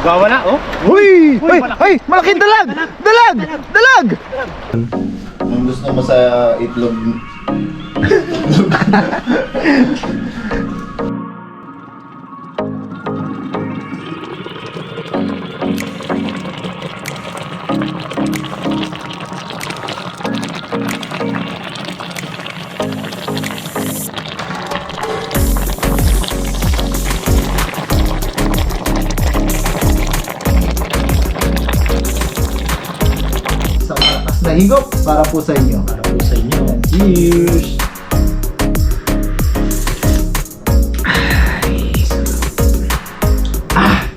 Wala, oh. Uy! Uy! Ay! Malaking dalag! Dalag! Dalag! Ang gusto mo sa itlog. Sa malakas na higop para po sa inyo. Para po sa inyo. Cheers!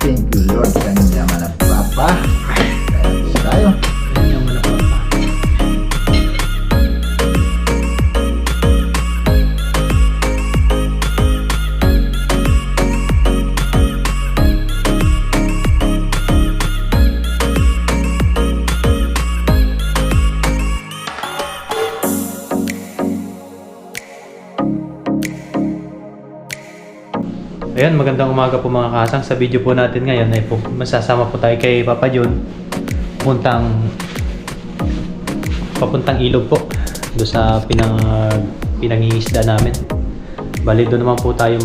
Thank you Lord. Kanya manapapa. Kaya tayo. Kanyang manapapa. Ayan, magandang umaga po mga kasang. Sa video po natin ngayon ay po, masasama po tayo kay Papa John papuntang ilog po doon sa pinangingisda namin. Bali doon naman po tayo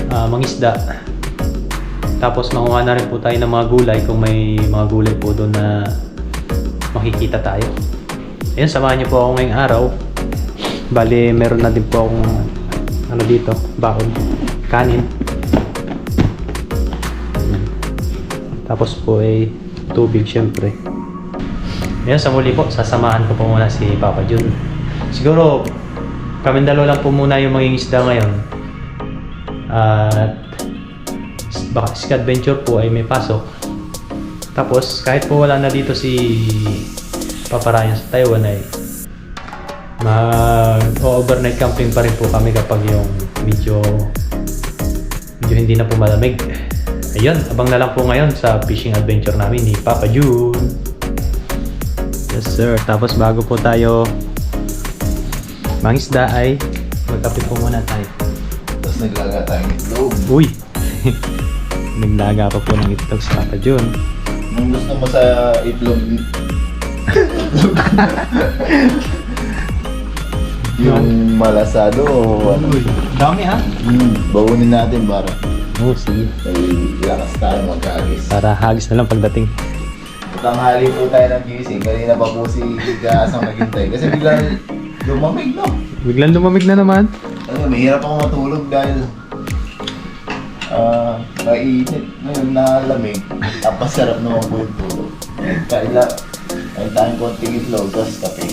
mangisda. Tapos manguha na rin po tayo ng mga gulay kung may mga gulay po doon na makikita tayo. Ayan, samahan niyo po ako ngayong araw. Bali meron na din po akong ano dito, baon, kanin. Ayan. Tapos po ay tubig syempre. Ayan, sa muli po, sasamahan ko po muna si Papa John. Siguro, kami dalawa lang po muna yung mangingisda ngayon. At baka si Adventure po ay may pasok. Tapos, kahit po wala na dito si Papa Ryan sa Taiwan ay mag-overnight camping pa rin po kami kapag yung medyo hindi na po malamig. Ayun, abang na lang po ngayon sa fishing adventure namin ni Papa John. Yes sir, tapos bago po tayo mangisda ay magkape po muna tayo. Tapos naglaga tayong itlog. Uy! Naglaga pa po ng itlog si Papa John. Ang gusto mo sa itlog. Yung malasado o ano. Uy, dami ha? Bawunin natin para Oo, sige. may lakas tayo magkagis. Para hagis na lang pagdating. Tanghali po tayo ng gising. Kanina pa po si Gaasang naghintay. Kasi biglang lumamig, no? Biglang lumamig na naman. Ano, mahirap ako matulog dahil mainit. Ngayon nalamig. Napasarap naman po yung tulog. Kain tayong konting itlog, tapos kape.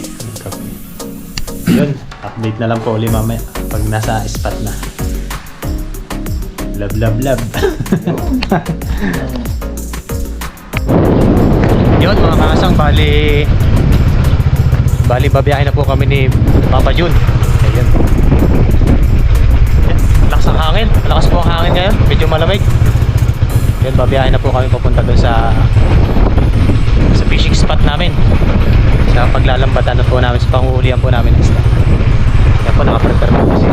Yun, update na lang po ulit mamaya pag nasa spot na. Love, love, love. Yun mga kasang, bali babiyahin na po kami ni Papa John. Ayan. Lakas ang hangin. Malakas po ang hangin ngayon. Medyo malamig. Yun, babiyahin na po kami papunta doon sa fishing spot namin. Sa paglalambatan na po namin, sa panguhulihan po namin ng isda. Yan po, nakaprepare po kasi.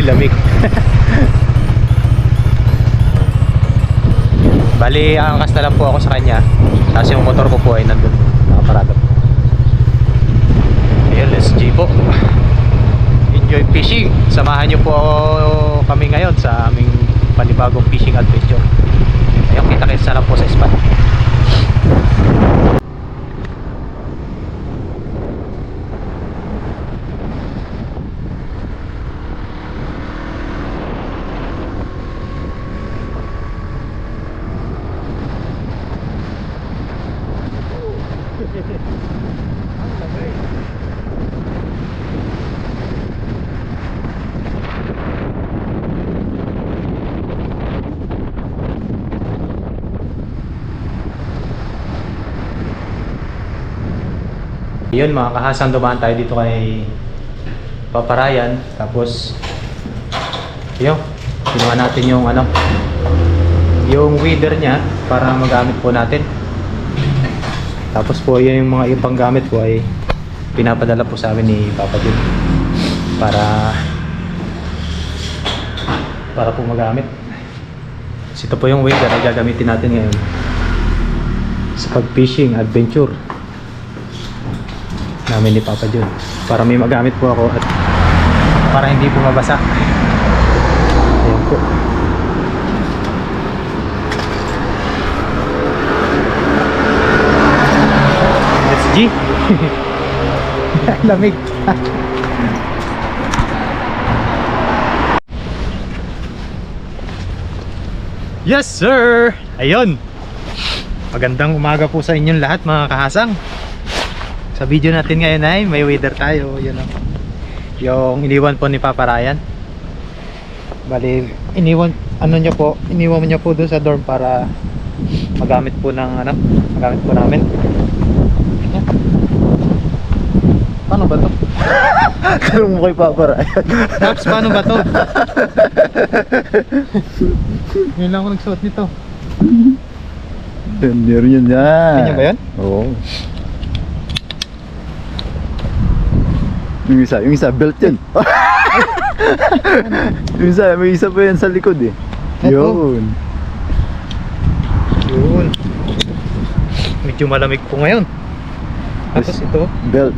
Lamig. Bali, angkas na lang po ako sa kanya. Tapos yung motor ko po ay nandun. Nakaparada po. Ayan, let's G po. Enjoy fishing. Samahan nyo po kami ngayon sa aming panibagong fishing adventure. Ayun, kita-kita na lang po sa spot. Yun mga kahasang, dumaan tayo dito kay Papa Ryan. Tapos yun, kinuha natin yung ano, yung weeder niya para magamit po natin. Tapos po yun, yung mga ibang gamit po ay pinapadala po sa amin ni Papa John para po magamit. So, ito po yung wader na gagamitin natin ngayon sa pag-fishing adventure namin ni Papa Jun. Para may magamit po ako at para hindi po mabasa. Ayan po. Let's G. Lamig. Yes sir! Ayun! Magandang umaga po sa inyong lahat mga kahasang. Sa video natin ngayon ay may weather tayo. Yun o. Yung iniwan po ni Papa Ryan. Bali, iniwan niya po doon sa dorm para magamit po namin. Yan. Paano ba to? Kalong mo kay Papa Ryan. Taps, paano ba to? Ngayon lang ako nagsuot nito. Meron yun yan. Ganyan ba yan? Oo. Yung isa belt yun. May isa pa yan sa likod eh. Eto. Yun. Yun. Medyo malamig po ngayon. Tapos ito. Belt.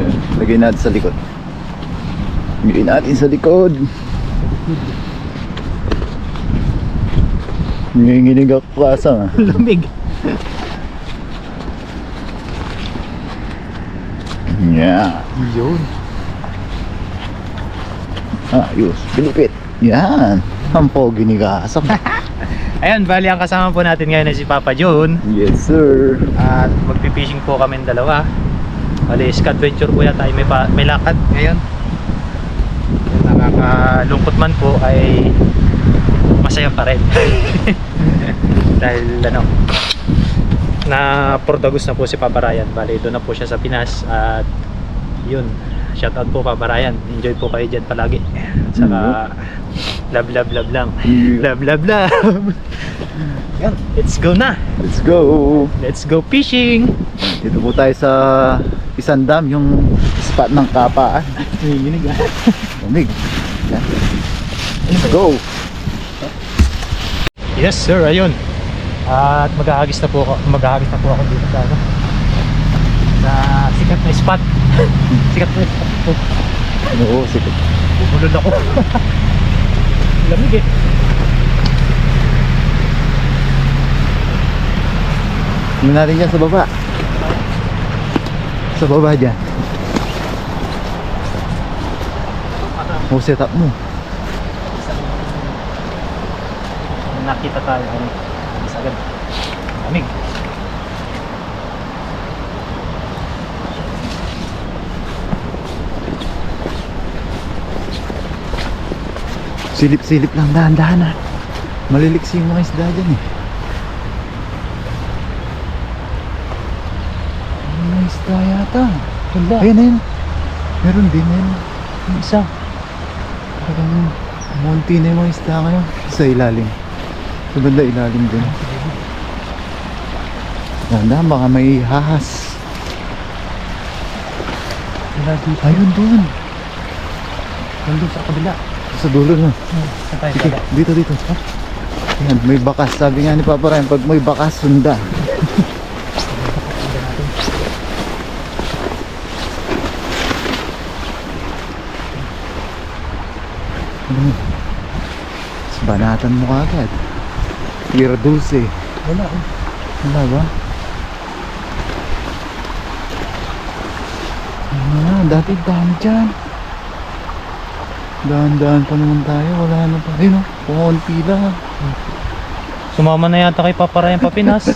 Yan. Lagay natin sa likod. Lagay natin sa likod. Nanginginig ako kasang ah. Lamig. Yeah. Yun. Ayos. Bilipit. Yan. Ang pogi ni kasang. Ayan, bali ang kasama po natin ngayon ay si Papa Jun. Yes sir. At magpipishing po kami dalawa. Bali, adventure po yata ay may lakad ngayon. Nakakalungkot man po ay masaya pa rin. Dahil na Portagos na po si Papa Ryan. Bali, doon na po siya sa Pinas. At yun, shout out po Papa Ryan. Enjoy po kayo dyan palagi. At saka love lang. Love. Yan, let's go na. Let's go. Let's go fishing. Dito po tayo sa Isandam, yung spot ng kapaan. Nanginginig ah. Lamig. Yan. Let's go. Yes sir, ayun. At maghahagis na po ako dito sa sa sikat na spot. Sikat na spot po. Oo, sige. Bubulod ako. Lamig eh. Tingnan natin dyan sa baba. Sa baba dyan. O, set up mo. Nakita tayo agad. Lamig. Silip-silip lang, dahan-dahan ha. Maliliksi yung mga isda dyan eh. May isda yata. Wala. Ayun. Meron din yan. Yung isa. Parang munti na yung mga isda ngayon. Sa ilalim. Sa banda ilalim din. Dahan-dahan, baka may hahas. Wala dito. Ayun doon. Nandun sa kabila. Sa dulo na. Sa tayo Sige, baba. dito. Yan, may bakas. Sabi nga ni Papa Ryan, pag may bakas, sunda. Banatan mo kagad. Tira dulce. Wala eh. Wala ba? Dati dami dyan. Dahan-dahan pa naman tayo. Wala na pa. Ayun o, kumunti lang. Sumama na yata kay Papa Ryan pa Pinas.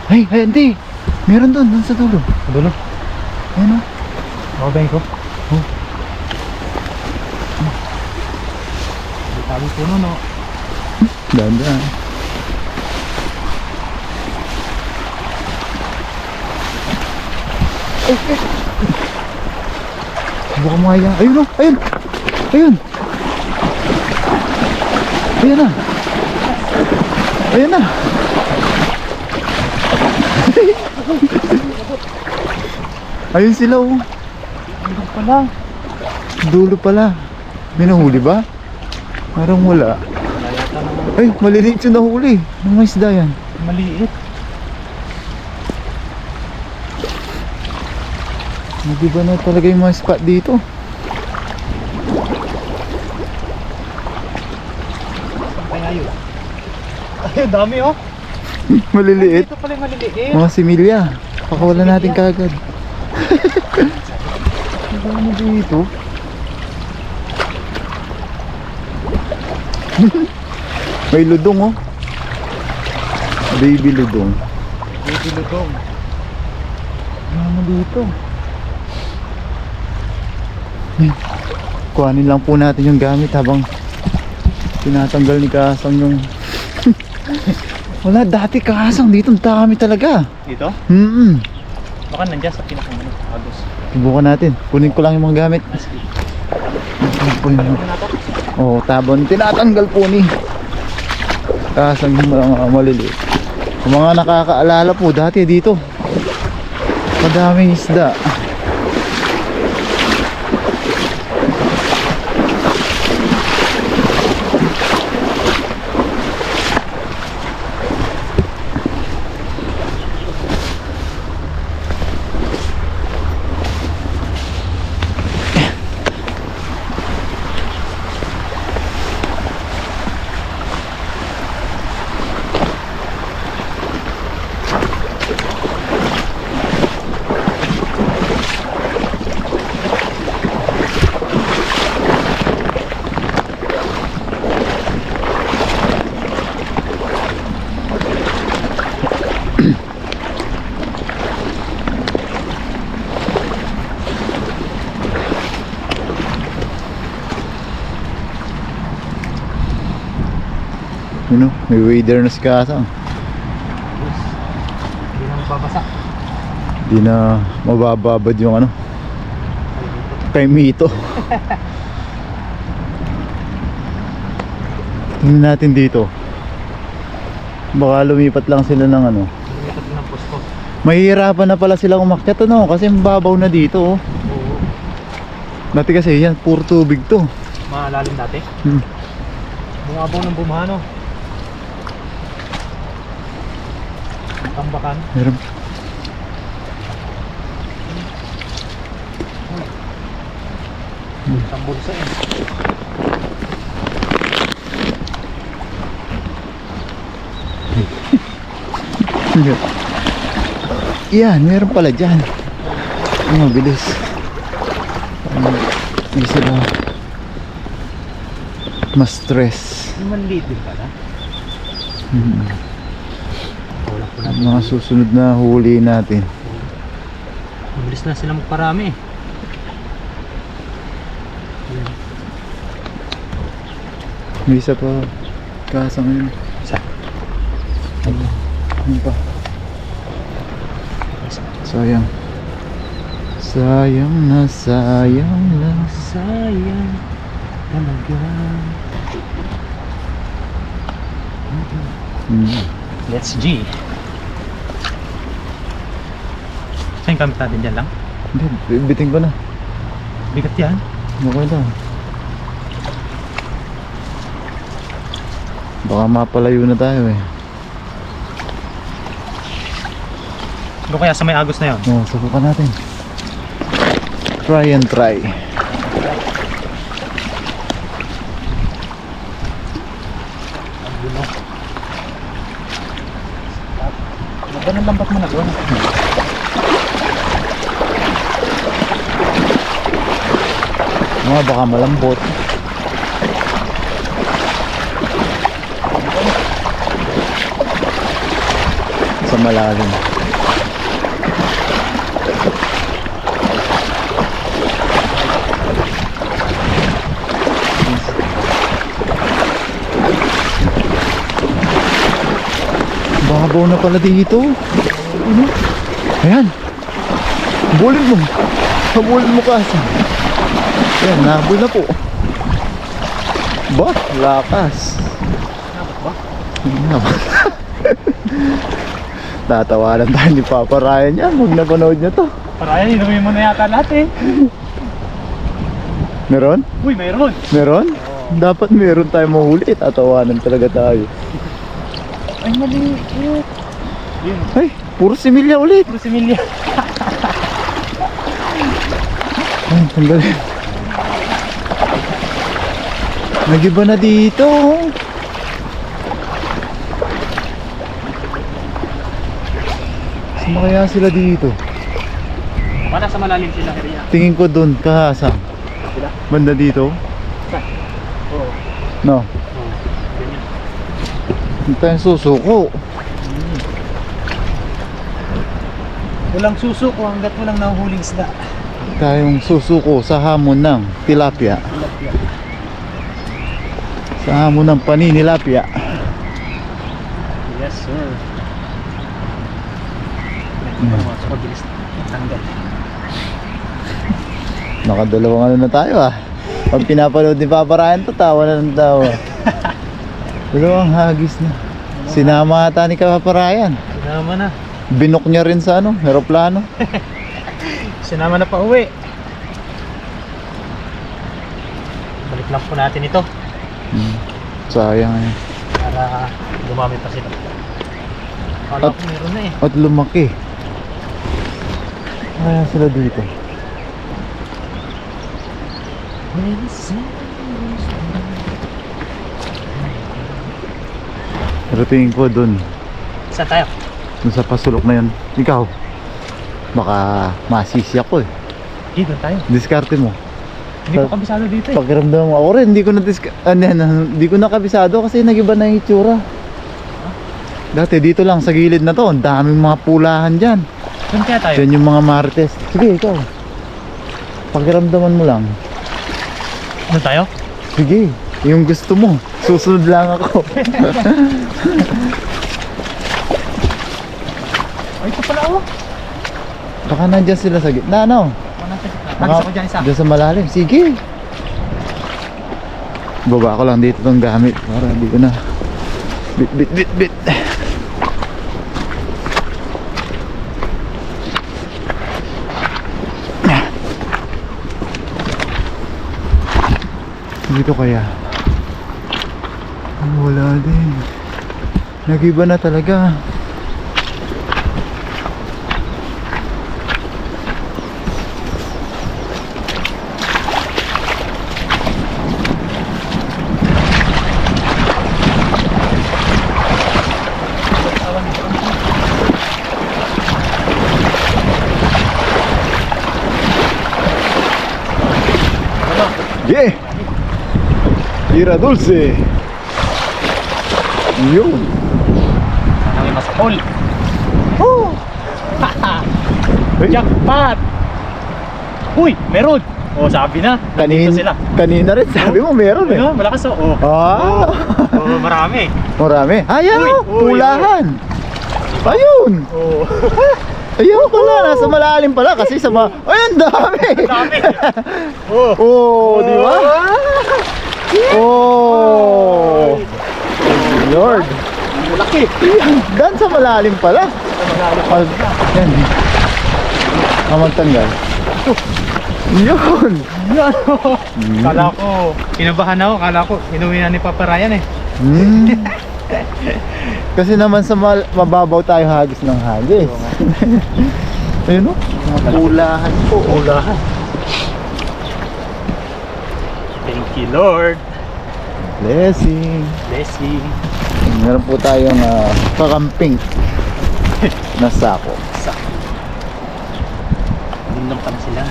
Ay, hindi. Meron doon sa dulo. Dulo. Ayun o. Mabay ko. Oh. Tabi po nun o. Dahan-dahan. Buka mo nga yan. Ayun o, ayun. Ayun. Ayun na. Ayun na. Ayun sila o. Dulo pala. Dulo pala. May nahuli ba? Parang wala. Wala yata naman. Ay, maliliit yung nahuli. Ano mga isda yan? Maliit. Hindi ba na talaga yung mga spot dito? Kaya yun. Ay, dami oh. Maliliit. Ito pala yung maliliit. Mga similya. Pakawalan natin kagad. Ano dito? May ludong oh. Baby ludong. Baby lutong. Ano dito? Kuhanin lang po natin yung gamit habang tinatanggal ni Kasang yung wala, dati Kasang dito ang dami talaga. Dito? Baka nandiyan sa pinakamunod. Agos. Subukan natin. Kunin ko lang yung mga gamit. Oh, tabon. Tinatanggal po ni Kasang yung mga maliliit. Yung mga nakakaalala po dati dito. Madaming isda. You know, may wader na si Kasang. Hindi na magbabasa. Di na mabababad yung ano kay Mito. Tingnan natin dito. Baka lumipat lang sila ng ano. Lumipat ng posto. Mahihirapan na pala silang umakyat ano kasi mababaw na dito oh. Oo. Dati kasi yan, puro tubig to. Maalalim dati. Hmm. Bumabaw ng bumahan oh. Tambakan. Meron. Tambulsa eh. Yan, meron pala dyan. Ang mabilis. Hindi sila ma-stress. Yung manliit din pala. Wala po natin. Mga susunod na huli natin. Mabilis na sila magparami. May isa pa Kasang yun. Isa. Ano pa? Sayang. Sayang na sayang na. Sayang talaga. Let's G. Saan yung kamit natin dyan lang? Hindi, biting ko na. Bigat yan. Okay lang. Baka mapalayo na tayo eh. Ano kaya sa may agos na yun? Oh, subukan natin. Try and try. Ganun lambat mo na doon. Mga baka malambot. Sa malalim. Babaw na pala dito. Ano? Ayan. Habulin mo. Habulin mo kasi. Ayan, nahabol na po. Ba? Lakas. Nabot ba? Tatawanan tayo ni Papa Ryan yan. Huwag napanood niya to. Para yan, inumin mo na yata lahat eh. Meron? Uy, mayroon. Meron? Oo. Dapat meron tayong mahuli. Tatawanan talaga tayo. Ay, maliit. Yun. Ay, puro similya ulit. Puro similya. Ay, tanggal. Nagiba na dito. Saan kaya sila dito? Wala sa malalim sila, Ria. Tingin ko doon, kahasa. Sila? Banda dito. Oo. No. Ganyan. Hindi tayong susuko. Walang susuko hanggat walang nahuhuling isda. Tayong susuko sa hamon ng tilapia. Sa hamon ng paninilapia. Yes, sir. Mabilis tanggal. Nakadalawang ano na tayo ah. Pag pinapanood ni Papa Ryan to, tawa na ng tawa. Dalawang hagis na. Sinama ata ni Papa Ryan. Sinama na. Binok niya rin sa ano, aeroplano. Sinama na pa uwi. Balik lang po natin ito Sayang eh. para dumami pa sila. Kala ko meron na eh. At lumaki. Kaya sila dito. Pero tingin ko dun Saan tayo? sa pasulok na yun. Ikaw, baka masisi ako eh. Dito tayo. Diskarte mo. Hindi ko kabisado dito eh. Pakiramdam mo. Ako rin, hindi ko hindi ko nakabisado kasi nagiba na yung itsura. Dati dito lang sa gilid na to, ang daming mga pulahan dyan. Saan kaya tayo? Yan yung mga marites. Sige, ikaw. Pakiramdaman mo lang. Ano tayo? Sige, yung gusto mo. Susunod lang ako. Ay, ito pala oh. Baka nandyan sila sa gitna, no? Nagisa ko dyan isa. Dyan sa malalim. Sige. Baba ko lang dito itong gamit para hindi ko na bit. Dito kaya? Wala din. Nagiba na talaga. Yeah! Tira dulce! Yun! Sana may masakol. Oh! Jackpot! Uy, meron! Oh, sabi na. Nandito sila. Kanina rin sabi mo meron eh. Ayun, malakas oh. Ah! Oh, marami. Marami. Ayan Uy, o! uy, Pulahan! Ayun! Oh. Ayun pala! Nasa malalim pala kasi sa Ayun! Dami! Dami. Oh. Oh! Di ba? Oh! Lord! Laki. Dan sa malalim pala. Yan. Magtanggal. Yun! Yan. Kala ko, kinabahan ako. Kala ko, inuwi na ni Papa Ryan eh. Kasi naman sa mababaw tayo hagis ng hagis. Ayun o. Mga pulahan po. Ulahan. Thank you, Lord. Blessing. Blessing. Meron po tayong kakamping na sako. Lindong pa na sila.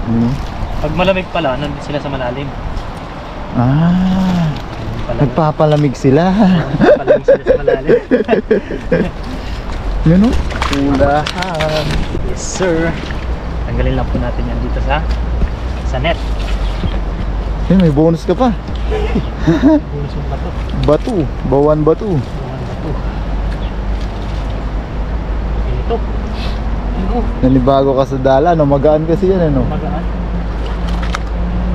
Hmm. Pag malamig pala, nandun sila sa malalim. Ah, nagpapalamig sila. Palamig sila sa malalim. Yun o. Pulahan. Yes, sir. Tanggalin lang po natin yan dito sa net. Yun, may bonus ka pa. Bonus yung bato. Batu. Bawan batu. Bawan bato. Ito. Ano? Nanibago ka sa dala, no? Magaan kasi yan, ano? Magaan.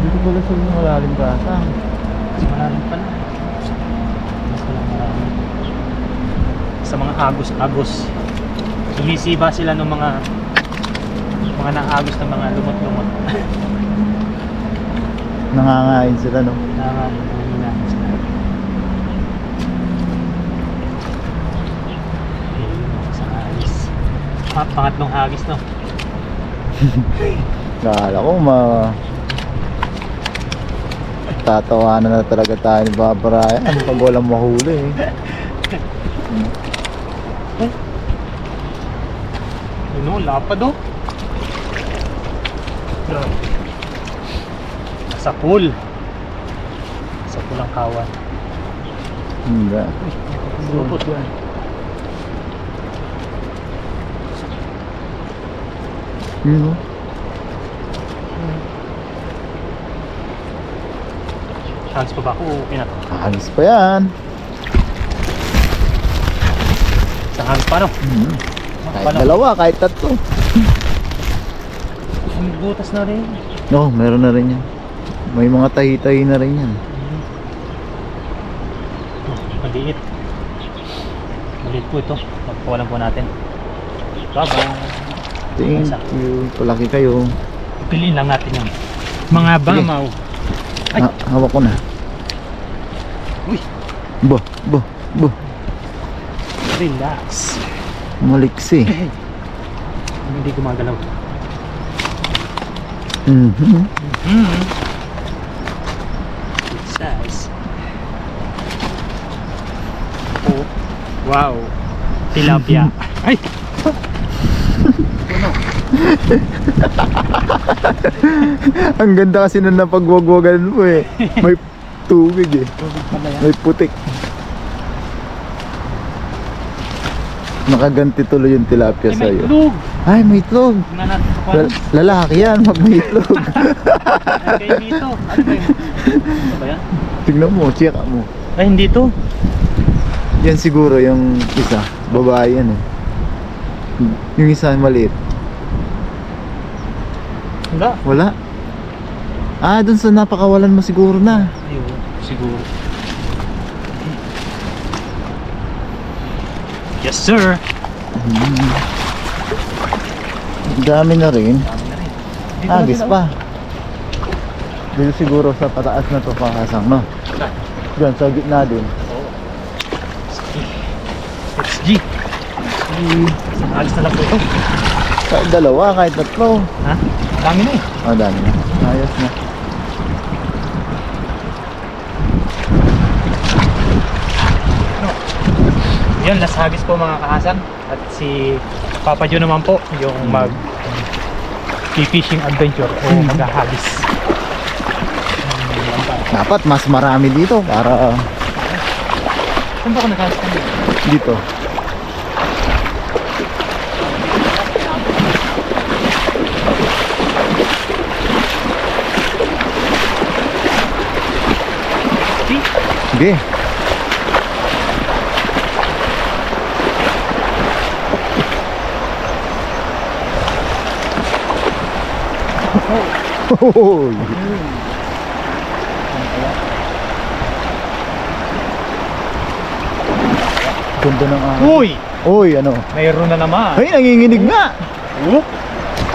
Dito pala sa malalim kasa. Mas malalim pala. Mas malalim. Sa mga agos-agos. Sumisiba sila ng mga naagos ng mga lumot-lumot. Nangangain sila, no? Nangangain sila. Isang hagis. Pangatlong hagis, no? Kala ko tatawanan na talaga tayo ni Babrayan pag walang mahuli eh. Ano, lapad oh. Sa pool. Sa pool ang kawan. Hindi. Lupot yan. Yun o. Chance pa ba ako? Okay na to. Hagis pa yan. Isang hagis pa no? Kahit dalawa, kahit tatlo. May butas na rin. Oo, meron na rin yan. May mga tahi-tahi na rin yan. Maliit. Maliit po ito. Pagpawalan po natin. Bye-bye. Thank you. Palaki kayo. Piliin lang natin yung mga bamaw. Ay! Hawak ko na. Uy! Bah. Relax. Maliksi. Hindi gumagalaw. Mhm. Good size. Oh. Wow. Tilapia. Ay! Ang ganda kasi nung napagwagwagan mo eh. May tubig eh. Tubig pala yan. May putik. Nakaganti tuloy yung tilapia Ay, may sa'yo. itlog. Ay, may itlog. Tingnan natin ito pa. Lalaki yan, mag may itlog. Ay, kayo dito. Ano ba yun? Ito ba yan? Tignan mo, check mo. Ay, hindi to. Yan siguro yung isa. Babae yan eh. Yung isa maliit. Wala. Wala. Ah, dun sa napakawalan mo siguro na. Ayun, siguro. Yes, sir. Ang dami na rin. Dami na rin. Dito Agis na pa. Dito siguro sa pataas na to pakasang, no? Diyan, sa gitna din. It's G. Isang alis na lang po ito. Kahit dalawa, kahit tatlo. Ha? Dami na eh. Oh, dami na. Ayos na. Yun, last hagis po mga kahasan. At si Papa Joe naman po yung mag fishing adventure o maghahagis. Dapat mas marami dito para Saan ba ako naghagis kami? dito. Sige. Hoy. Ganda ng Uy! Uy, ano? Mayroon na naman. Ay, nanginginig nga. Oh!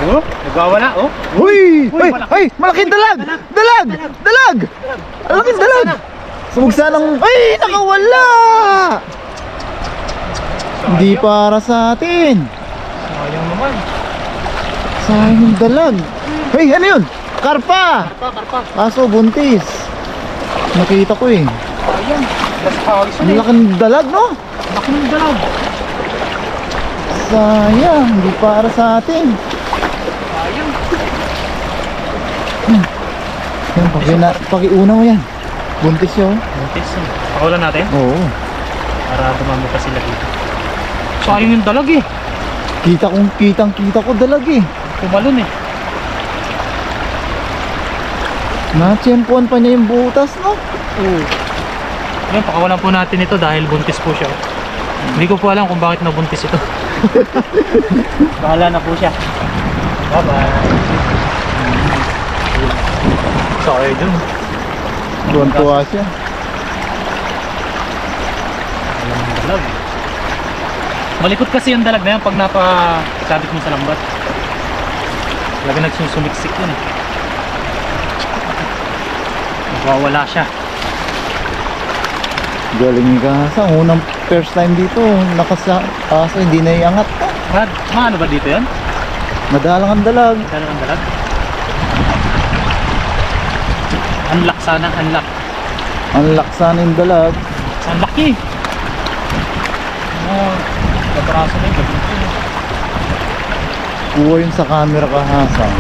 Oh! Nagwawala oh! Uy! Uy, Ay, malaki. ay, malaking dalag! Dalag! Dalag! Malaking dalag! Sumugsanang... Ay, nakawala! Hindi para sa atin. Sayang naman. Sayang yung dalag. Hey, ano yun? Karpa! Karpa. Kaso buntis. Nakita ko eh. Sayang. Last hagis Ang ulit. laking dalag, no? Laki ng dalag. Sayang, hindi para sa atin. Sayang. Yan, pakiuna mo yan. Buntis yun. Buntis. Pakawalan natin Oo. para dumami pa sila dito. Sayang yung dalag eh. Kitang-kita ko dalag eh. Pumalon eh. Na-tsempuan pa niya yung butas, no? Oo. Yan, pakawalan po natin ito dahil buntis po siya. Hindi ko po alam kung bakit nabuntis ito. Bahala na po siya. Bye-bye. Sorry dun. Tuwan-tuwa siya. Alam yung dalag. Malikot kasi yung dalag na yan pag napasabit mo sa lambat. Talaga nagsusumiksik yun eh. Wawala siya. Galing ni Kasang. Unang first time dito. Kaso hindi na iangat pa. Brad, ano ba dito yan? Madalang ang dalag. Dalang ang dalag. Unlock sana, unlock. Ang laksan yung dalag. Ang laki. Oh, kaparaso na yung gabi. Kuha yun sa camera Kasang.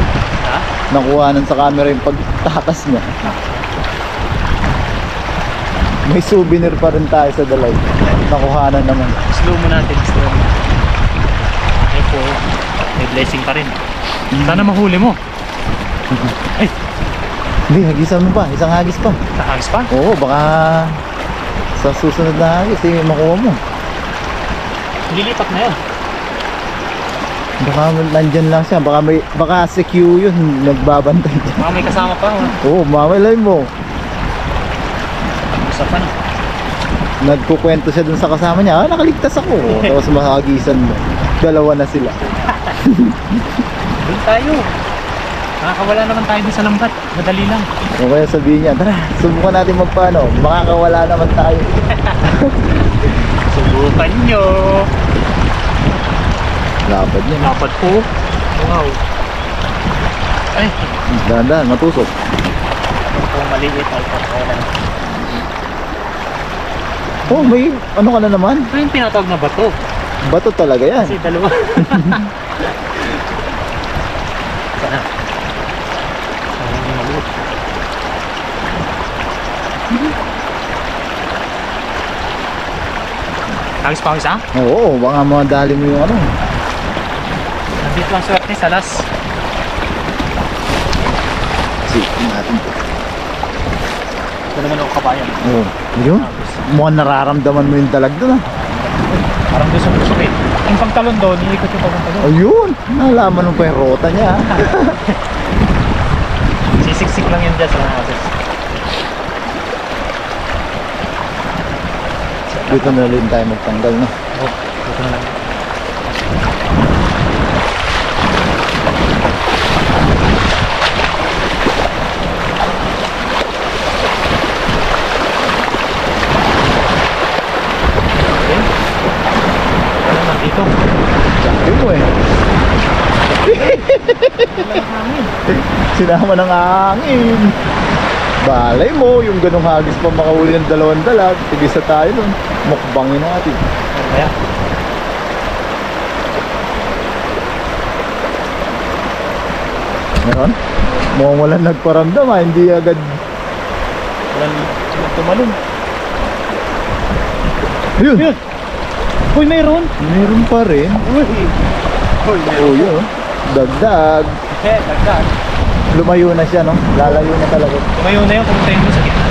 Ha? Nakuhanan sa camera yung pagtakas niya. May souvenir pa rin tayo sa dalag. Nakuhanan naman. Slow mo natin, slow mo. Ay po, may blessing pa rin. Sana mahuli mo. Ay, Hindi, hagisan mo pa. Isang hagis pa. nakagis pa? Oo, baka sa susunod na hagis, makuha mo. Lilipat na yan. Baka nandyan lang siya. Baka si Q yun, nagbabantay dyan. Mga may kasama pa. Oo, mamalay mo. Isa pa na. Nagkukwento siya dun sa kasama niya, nakaligtas ako. Tapos mahagisan mo. Dalawa na sila. Doon tayo. Nakakawala naman tayo din sa lambat. Madali lang. O kaya sabihin niya, tara, subukan natin magpaano. Makakawala naman tayo. Subukan nyo. Lapad niya. Dapat po. Wow. Ay, Dahan-dahan, matusok. kung maliit ay pagkawala. Oh, may ano ka na naman? Ito yung tinatawag na bato. Bato talaga yan. Kasi dalawa. Sana. Sana yung maliit. Agis pa ako isa? Oo, baka madali mo yung ano. Nandito ang swerte sa las. Sige natin. Ito naman ako kabayan. Oo, yun. Mukhang nararamdaman mo yung dalag doon ah. Parang doon sa pusok eh. Yung pagtalon doon, iikot yung pagtalon. Ayun, nalaman mo pa yung rota niya ah. Sisiksik lang yun dyan sa mga houses. Dito na rin tayo magtanggal na. Oh, dito na lang. Okay. Ano na dito? Sabi mo eh. Sinama ng hangin. Balay mo, yung ganong hagis pa makahuli ng dalawang dalag. Tigisa tayo nun. Mukbangin natin. Ano kaya? Meron? Mukhang walang nagparamdam ah. Hindi agad. Walang tumalon. Ayun! Yun! Uy, mayroon! Meron pa rin. Uy! Uy, Oh, yun. Dagdag. Eh, dagdag. Lumayo na siya, no? Lalayo na talaga. Tumayo na yun, pumunta yun sa gitna.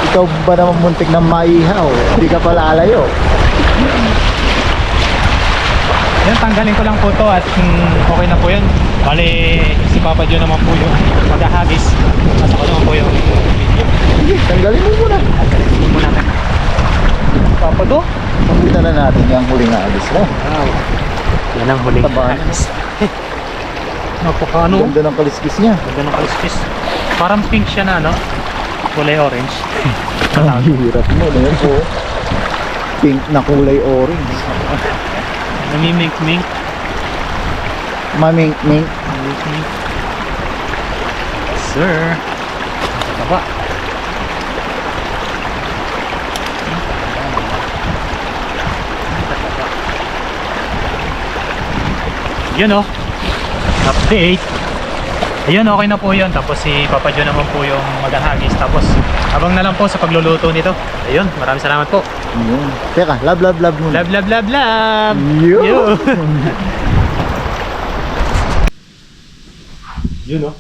Ikaw ba naman muntik na maihaw? Hindi ka pala lalayo. Yan, tanggalin ko lang po to at okay na po yun. Bali, si Papa John naman po yung maghahagis. At ako naman po yung video. Sige, tanggalin mo muna. Tanggalin mo natin. Papa Do? Pakita na natin yung huling hagis mo. Wow. Yan ang huling Taba. hagis. Napaka ano? Ganda ng kaliskis niya. Ganda ng kaliskis. Parang pink siya na, no? Kulay orange. Ang hirap mo na yun po. Pink na kulay orange. Namimink-mink. Mamink-mink. Namimink-mink. Yes, sir. Taba. Yun oh. Update. Ayun, okay na po yun. Tapos si Papa John naman po yung maghahagis. Tapos abang na lang po sa pagluluto nito. Ayun, maraming salamat po. Yun. Teka, love muna. Love, love, love, love. Yun. Yun oh.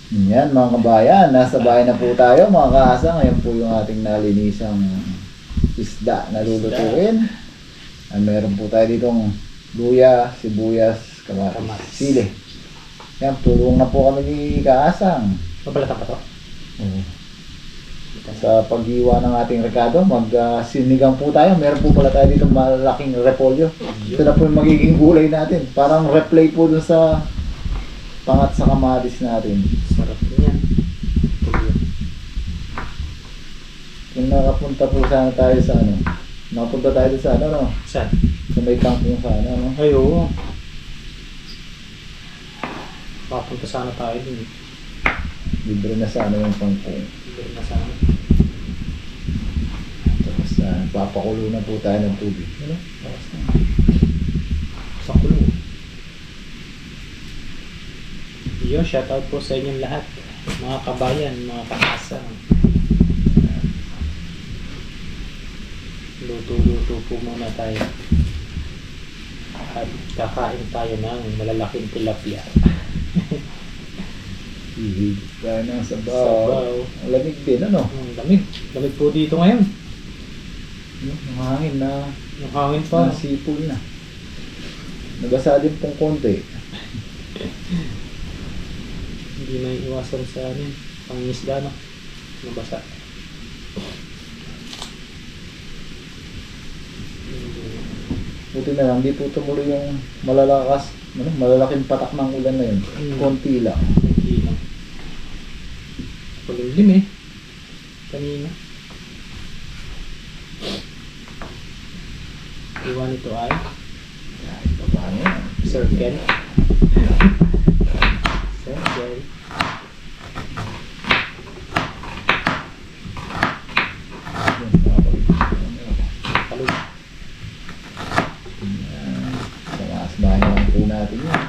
Yan mga kabayan, nasa bahay na po tayo mga kaasa. Ngayon po yung ating nalinisang isda na lulutuin. Meron po tayo ditong luya, sibuyas, kamatis, sili. Yan, tulong na po kami ni Kaasang. Mabalatan pa to? Sa paghiwa ng ating rekado, sinigang po tayo. Meron po pala tayo dito malaking repolyo. Ito na po yung magiging gulay natin. Parang replay po dun sa pangat sa kamatis natin. Sarap niyan. Kung nakapunta po sana tayo sa ano, nakapunta tayo sa ano, no? Saan? Sa may camping sana, no? Ay, oo. Papunta sana tayo dun. Libre na sana yung pangpong. Libre na sana. Tapos papakulo na po tayo ng tubig. Ano? Tapos na. Sa kulo. Yun, shoutout po sa inyong lahat. Mga kabayan, mga kaasang. Luto-luto po muna tayo. At kakain tayo ng malalaking tilapia. Ihig tayo ng sabaw. Sabaw. Ang lamig din, ano? Lamig. Lamig po dito ngayon. Yung hangin na Yung hangin pa. nasipol na. Nabasa din pong konti. Hindi na iwasan sa amin. Pangisda, no? Nabasa. Buti na lang, di po tumuloy yung malalaking patak ng ulan na yun. Konti lang. Hindi lang. Kulimlim eh. Kanina. Iwan ito ay Ay, paano yan? circle. Circle. Yan, papalitan. Kalog. Yan. Sa maas bahay lang po natin yan.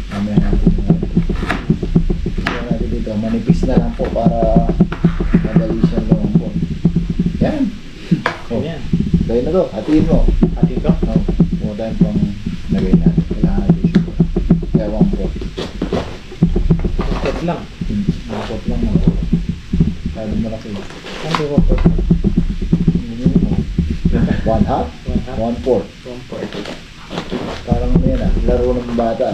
Mamaya natin yan. Yan natin dito. Manipis na lang po para madali siyang lumambot. Yan. Oh, Ayan. dahil na to. Hatiin mo. At ito. No, more than pang lagay natin. Kailangan natin siguro. Kaya 1 pot. Ikot lang. 1 pot lang mo. Kaya malaki. Ang buwak ko. Minimum. 1 half, 1 half. 1 fourth. 1 part. Parang ano yan laro ng bata.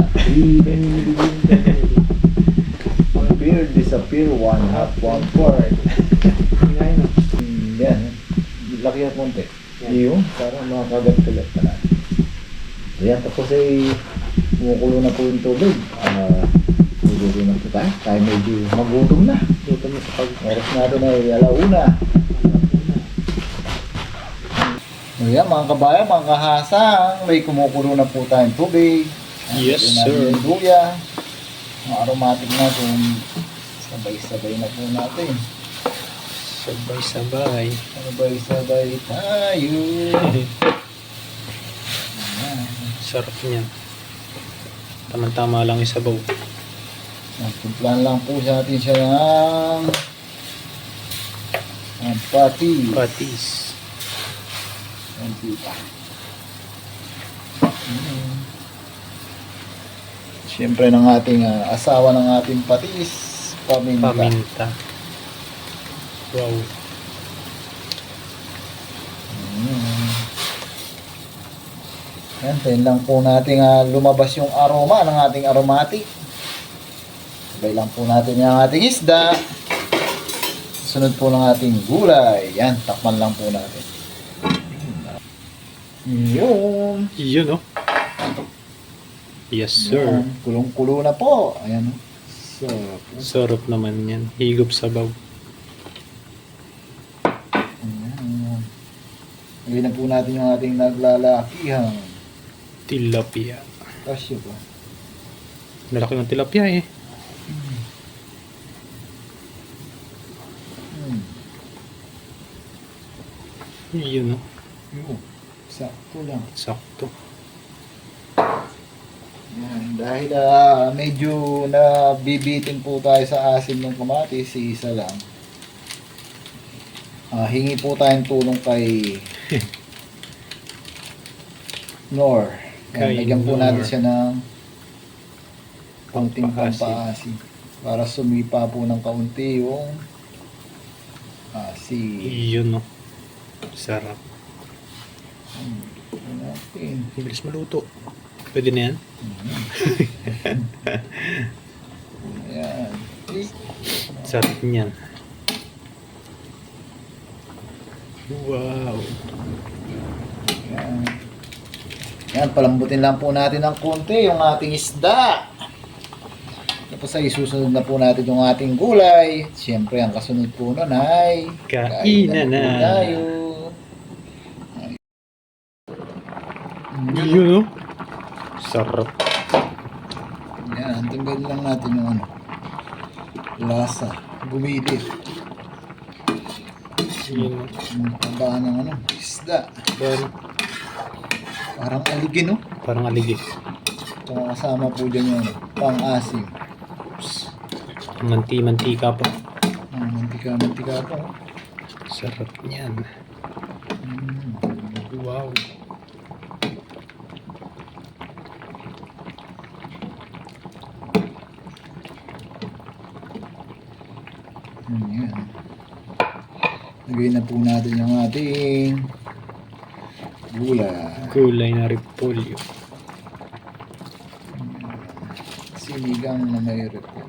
Appear, disappear, 1 half, 1 fourth. Ngayon no? Yan. Laki ang konti. Yan. Yung parang makakagat-kagat pa natin. Ayan, tapos ay kumukulo na po yung tubig. Luto na po tayo. Tayo medyo magutom na. Luto mo sa pag... Oras natin ay alauna. Ayan mga kabayan, mga kahasang, may kumukulo na po tayong tubig. Yes, Lagyan natin sir. yung luya. Mga aromatic natin. Sabay-sabay na po natin. Sabay-sabay. Sabay-sabay tayo. Ayan. Sarap niyan. Tama-tama lang yung sabaw. Timplahan lang po sa atin siya ng pati. Patis. Konti pa. Siyempre ng ating asawa ng ating patis, paminta. Paminta. Wow. Yan, tayo lang po natin lumabas yung aroma ng ating aromatic. Sabay lang po natin yung ating isda. Sunod po ng ating gulay. Yan, takman lang po natin. Yun. Yun no? Yes sir. Yan, kulong-kulo na po. Ayan. So, Sarap naman yan. Higop sabaw. ayan. Lagyan na po natin yung ating naglalakihang Tilapia. kasyo po. Malaki ng tilapia eh. Yun no? Yun. Sakto lang. Sakto. Yan. Dahil medyo nabibitin po tayo sa asin ng kamatis, si isa lang. Hingi po tayong tulong kay Nor. Yan, Kay lagyan po Nor. natin siya ng kaunting Pampaasin. pampaasin para sumipa po ng kaunti yung asin. Yun no? Sarap. Natin. Bilis maluto. Pwede na yan? Ayan. Sarap niyan. Wow. Ayan. Yan, palambutin lang po natin ng konti yung ating isda. Tapos ay susunod na po natin yung ating gulay. Siyempre, ang kasunod po nun ay Kainan na. po tayo. Yun, oh. Sarap. Yan, tanggalin lang natin yung ano, lasa. Gumilit. Yun. Yung taba ng ano, isda. Yan. Parang aligin, no? Parang aligi. Kung kasama po dyan yung pang-asim. Mantika pa. Mantika po. Sarap niyan. Wow. Yan. Lagay na po natin yung ating gulay. Gulay na repolyo. Sinigang na may repolyo.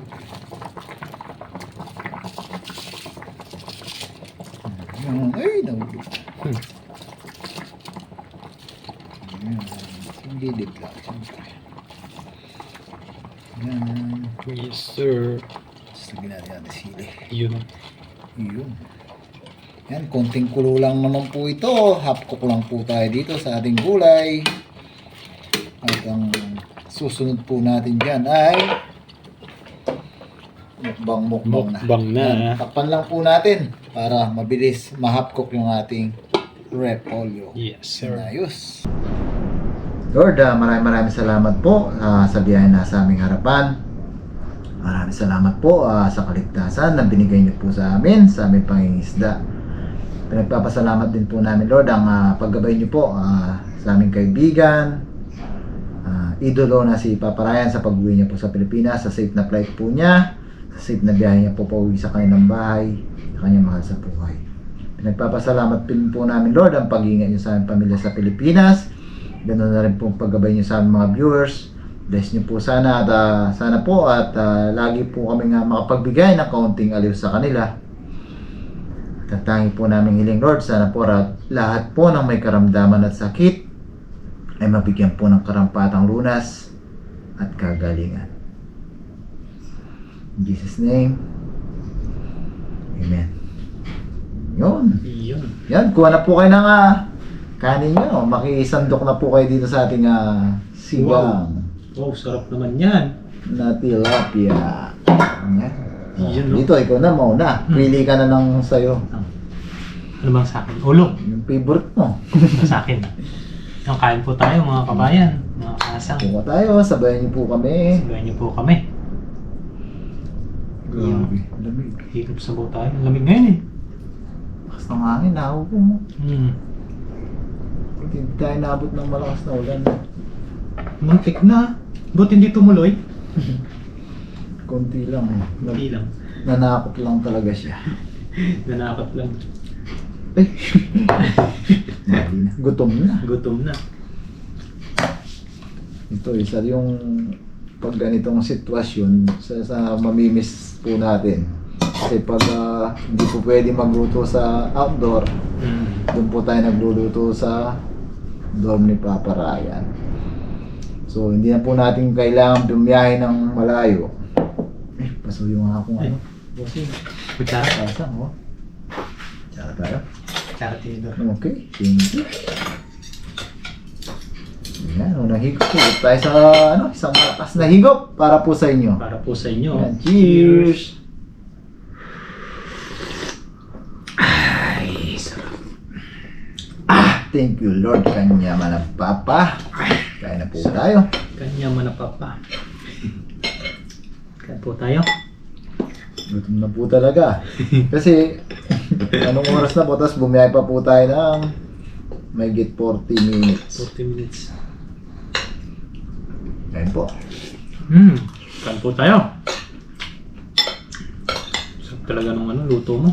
Yan. Ay, nahulog. Yan. Hindi lang, siyempre. Yan. Yes, sir. Tapos lagyan natin natin sili. Yun. Yun. Yan, konting kulo lang naman po ito. Half cook lang po tayo dito sa ating gulay. At ang susunod po natin dyan ay mukbang na. Mukbang na. Yan, takpan lang po natin para mabilis ma-half cook yung ating repolyo. Yes, sir. Ayos. Lord, maraming salamat po sa biyahe na sa aming harapan. Maraming salamat po sa kaligtasan na binigay niyo po sa amin, sa aming pangingisda. Pinagpapasalamat din po namin, Lord, ang paggabay niyo po sa aming kaibigan, idolo na si Papa Ryan sa pag-uwi niya po sa Pilipinas, sa safe na flight po niya, sa safe na biyahe niya po pauwi sa kanilang bahay, sa kanyang mahal sa buhay. Pinagpapasalamat din po namin, Lord, ang pag-iingat niyo sa aming pamilya sa Pilipinas. Ganoon na rin po ang paggabay niyo sa aming mga viewers. Bless niyo po sana at sana po at lagi po kami nga makapagbigay ng kaunting aliw sa kanila. Tatangi po namin hiling, Lord, sana po lahat po ng may karamdaman at sakit ay mabigyan po ng karampatang lunas at kagalingan. In Jesus' name, Amen. Yun. Yan, kuha na po kayo ng kanin nyo. Makisandok na po kayo dito sa ating sigang. Wow, sarap naman yan. Na tilapia. Yan. Yun, no? Dito, ikaw na mauna. Pili ka na ng sayo. Ano bang sa akin? Ulo. Yung favorite mo. Sa akin. Ang kain po tayo mga kabayan, mga kasang. Kuha tayo, sabayan niyo po kami. Sabayan niyo po kami. Grabe, lamig. Higop sa tayo. Ang lamig ngayon eh. Lakas ng hangin, nahupo mo. Hmm. Hindi tayo naabot ng malakas na ulan. Muntik na. Ba't hindi tumuloy? Konti lang. Hindi lang. Nanakot lang talaga siya. Nanakot lang. Ay! Mali na. Gutom na. Gutom na. Ito, isa yung pag ganitong sitwasyon sa mamimiss po natin. Kasi pag hindi po pwede magluto sa outdoor, doon po tayo nagluluto sa dorm ni Papa Ryan. So, hindi na po natin kailangan bumiyahe ng malayo. Pasuyo nga akong ano. Bossing. Kutsara. Pasang, oh. Tsara tayo. Kutsara tinidor. Okay, thank you. Yan, unang higop. Higop tayo sa isang malakas na higop para po sa inyo. Para po sa inyo. Yan, cheers! Ay, sarap. Thank you, Lord. Kanya manapapa. Kaya na po tayo. Kanya manapapa. Kaya po tayo. Gutom na po talaga. Kasi, anong oras na po, tapos bumiyahe pa po tayo ng may get 40 minutes. 40 minutes. Ayun po. Kaya po tayo. Sarap talaga nung luto mo.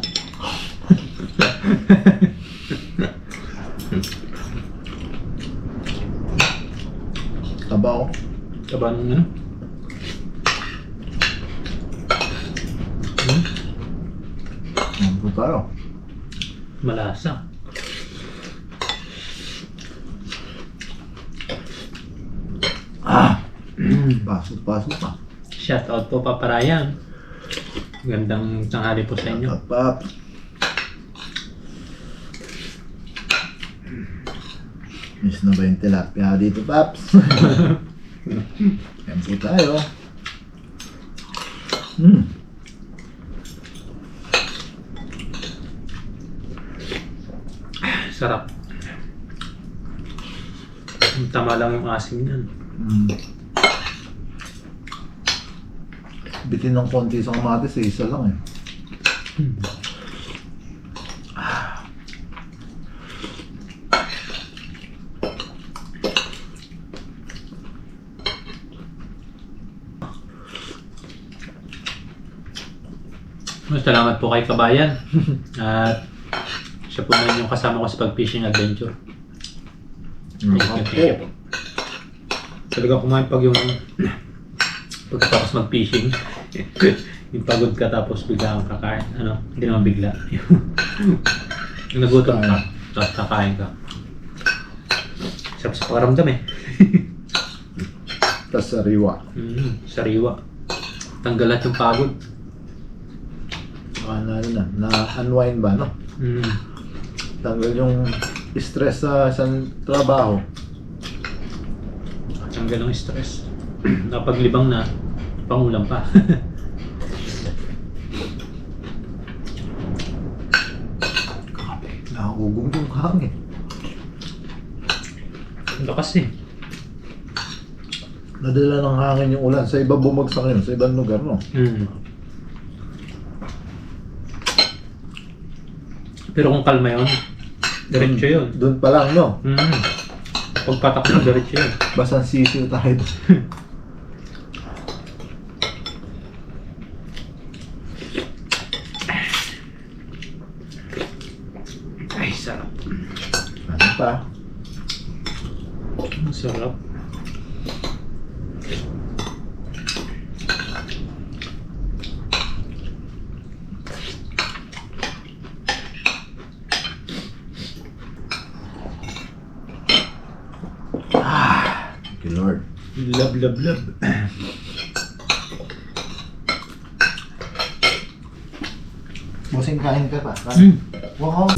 Tabaw. Taba nung Ayun po tayo. malasa. Pasok pa. Shoutout po Papa Ryan. Gandang tanghali po sa inyo. Pap. Miss na ba yung tilapia dito, Paps? Yan po tayo. Sarap. Tama lang yung asim niyan. Bitin ng konti sa kamatis, isa lang eh. Salamat po kay Kabayan. At siya po na yung kasama ko sa pag-fishing adventure. Thank you. Talaga kumain pag yung pagkatapos mag-fishing. Yung pagod ka tapos bigla kang kakain. Ano? Hindi naman bigla. Yung nagutom ka, tapos kakain ka. Sarap sa pakaramdam eh. Tapos sariwa. Sariwa. Tanggal lahat yung pagod. Na-unwind ba, no? Tanggal yung stress sa isang trabaho. Tanggal ang stress. Napaglibang na, pangulam pa. Nakakugong yung hangin. Ang lakas eh. Nadala ng hangin yung ulan. Sa iba bumagsak yun, sa ibang lugar, no? Pero kung kalma yun, diretso yun. Doon pa lang, no? Pagpatak mo, diretso yun. Basang sisiw tayo. Ay, sarap. Ano pa? Ang sarap. Thank you, Lord. Love, love, love. Busing kain ka pa. Mm. Wow.